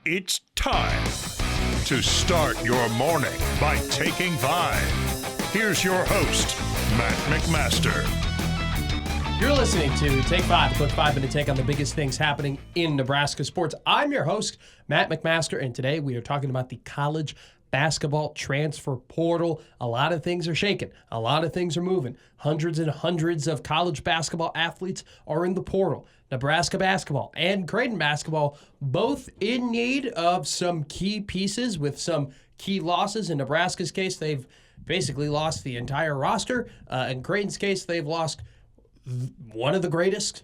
It's time to start your morning by taking 5. Here's your host, Matt McMaster. You're listening to Take 5, a quick 5-minute take on the biggest things happening in Nebraska sports. I'm your host, Matt McMaster, and today we are talking about the college basketball transfer portal. A lot of things are shaking. A lot of things are moving. Hundreds and hundreds of college basketball athletes are in the portal. Nebraska basketball and Creighton basketball both in need of some key pieces with some key losses. In Nebraska's case, they've basically lost the entire roster. In Creighton's case, they've lost one of the greatest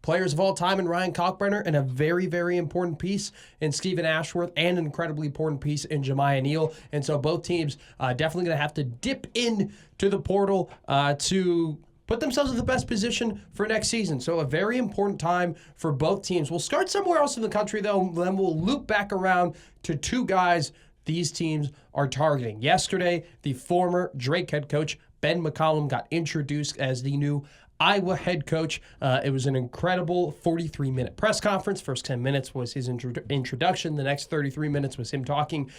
players of all time in Ryan Kalkbrenner, and a very, very important piece in Stephen Ashworth, and an incredibly important piece in Jemiah Neal. And so both teams definitely going to have to dip into the portal to put themselves in the best position for next season. So a very important time for both teams. We'll start somewhere else in the country, though, then we'll loop back around to two guys these teams are targeting. Yesterday, the former Drake head coach, Ben McCollum, got introduced as the new Iowa head coach. It was an incredible 43-minute press conference. First 10 minutes was his introduction. The next 33 minutes was him talking.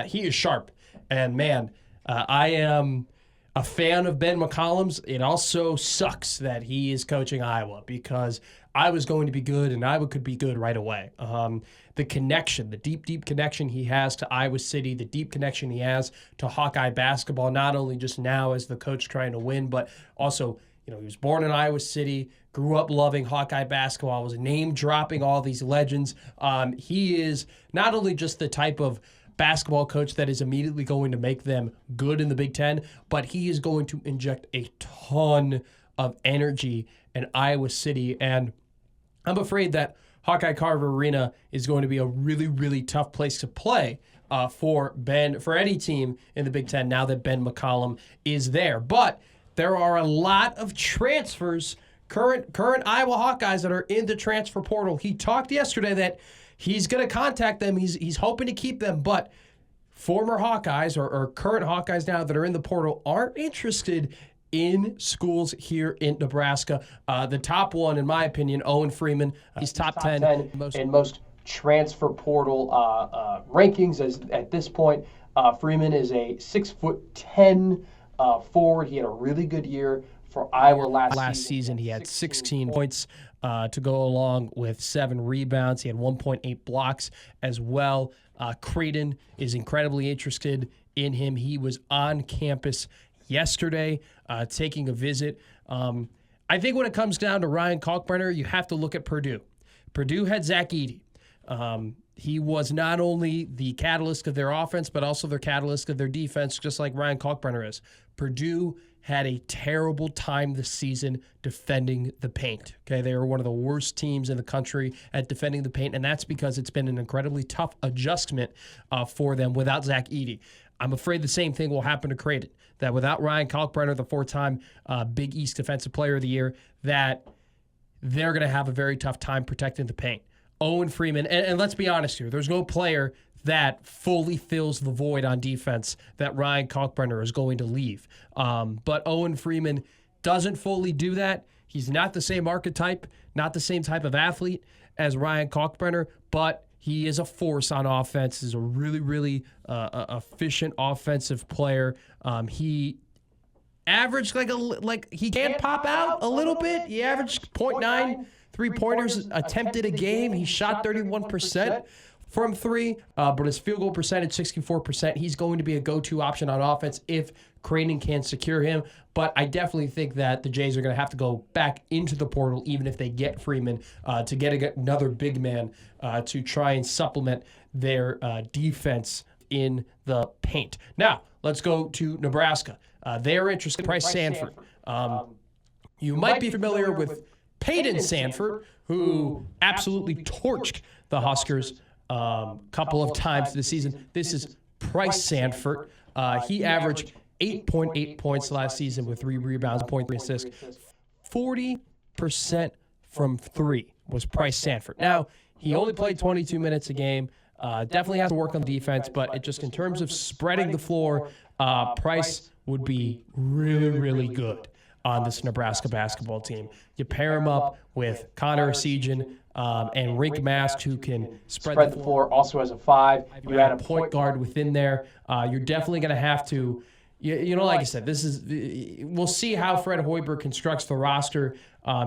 He is sharp. And, man, I am a fan of Ben McCollum's. It also sucks that he is coaching Iowa, because Iowa's going to be good and Iowa could be good right away. The connection, the deep, deep connection he has to Iowa City, the deep connection he has to Hawkeye basketball, not only just now as the coach trying to win, but also, you know, he was born in Iowa City, grew up loving Hawkeye basketball, was name-dropping all these legends. He is not only just the type of basketball coach that is immediately going to make them good in the Big Ten, but he is going to inject a ton of energy in Iowa City. And I'm afraid that Hawkeye Carver Arena is going to be a really, really tough place to play for any team in the Big Ten now that Ben McCollum is there. But there are a lot of transfers, current Iowa Hawkeyes that are in the transfer portal. He talked yesterday that he's going to contact them. He's hoping to keep them, but former Hawkeyes or current Hawkeyes now that are in the portal aren't interested in schools here in Nebraska. The top one, in my opinion, Owen Freeman. He's top 10 in most transfer portal rankings at this point. Freeman is a 6'10" forward. He had a really good year for Iowa last season. He had 16 points to go along with 7 rebounds. He had 1.8 blocks as well. Creighton is incredibly interested in him. He was on campus yesterday taking a visit. I think when it comes down to Ryan Kalkbrenner, you have to look at Purdue. Purdue had Zach Edey. He was not only the catalyst of their offense, but also their catalyst of their defense, just like Ryan Kalkbrenner is. Purdue had a terrible time this season defending the paint. Okay, they were one of the worst teams in the country at defending the paint, and that's because it's been an incredibly tough adjustment for them without Zach Edey. I'm afraid the same thing will happen to Creighton, that without Ryan Kalkbrenner, the 4-time Big East Defensive Player of the Year, that they're going to have a very tough time protecting the paint. Owen Freeman, and let's be honest here, there's no player that fully fills the void on defense that Ryan Kalkbrenner is going to leave. But Owen Freeman doesn't fully do that. He's not the same archetype, not the same type of athlete as Ryan Kalkbrenner, but he is a force on offense. He's a really, really efficient offensive player. He averaged he can pop out a little bit. He averaged 0.9 3-pointers attempted a game. He shot 31% from 3, but his field goal percentage, 64%. He's going to be a go-to option on offense if Creighton can secure him. But I definitely think that the Jays are going to have to go back into the portal, even if they get Freeman, to get another big man to try and supplement their defense in the paint. Now, let's go to Nebraska. They're interested in Bryce Sanford. You might be familiar with Peyton Sanford, who absolutely torched the Huskers a couple of times this season. This is Bryce Sanford. He averaged 8.8 points last season with 3 rebounds, 0.3 assists. 40% from 3 was Bryce Sanford. Now, he only played 22 minutes a game. Definitely has to work on the defense, but it just in terms of spreading the floor, Bryce would be really, really good. on this Nebraska basketball team. You pair him up with Connor Sejan and Rink Mast, who can spread the floor also as a 5. You add a point guard within there. You're definitely going to have to, like I said, we'll see how Fred Hoiberg constructs the roster.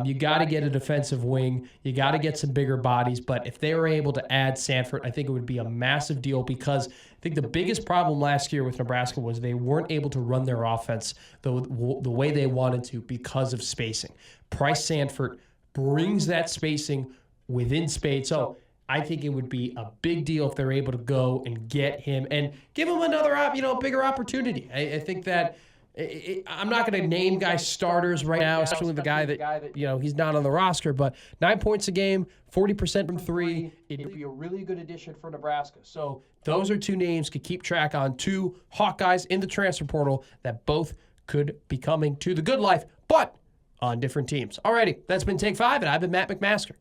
You got to get a defensive wing. You got to get some bigger bodies. But if they were able to add Sanford, I think it would be a massive deal, because I think the biggest problem last year with Nebraska was they weren't able to run their offense the way they wanted to because of spacing. Price Sanford brings that spacing within spades. So I think it would be a big deal if they're able to go and get him and give him another, bigger opportunity. I think that I'm not going to name guys starters right now, especially the guy that, he's not on the roster, but 9 points a game, 40% from 3. It'd be a really good addition for Nebraska. So those are 2 names to keep track on, 2 Hawkeyes in the transfer portal that both could be coming to the good life, but on different teams. Alrighty, that's been Take 5, and I've been Matt McMaster.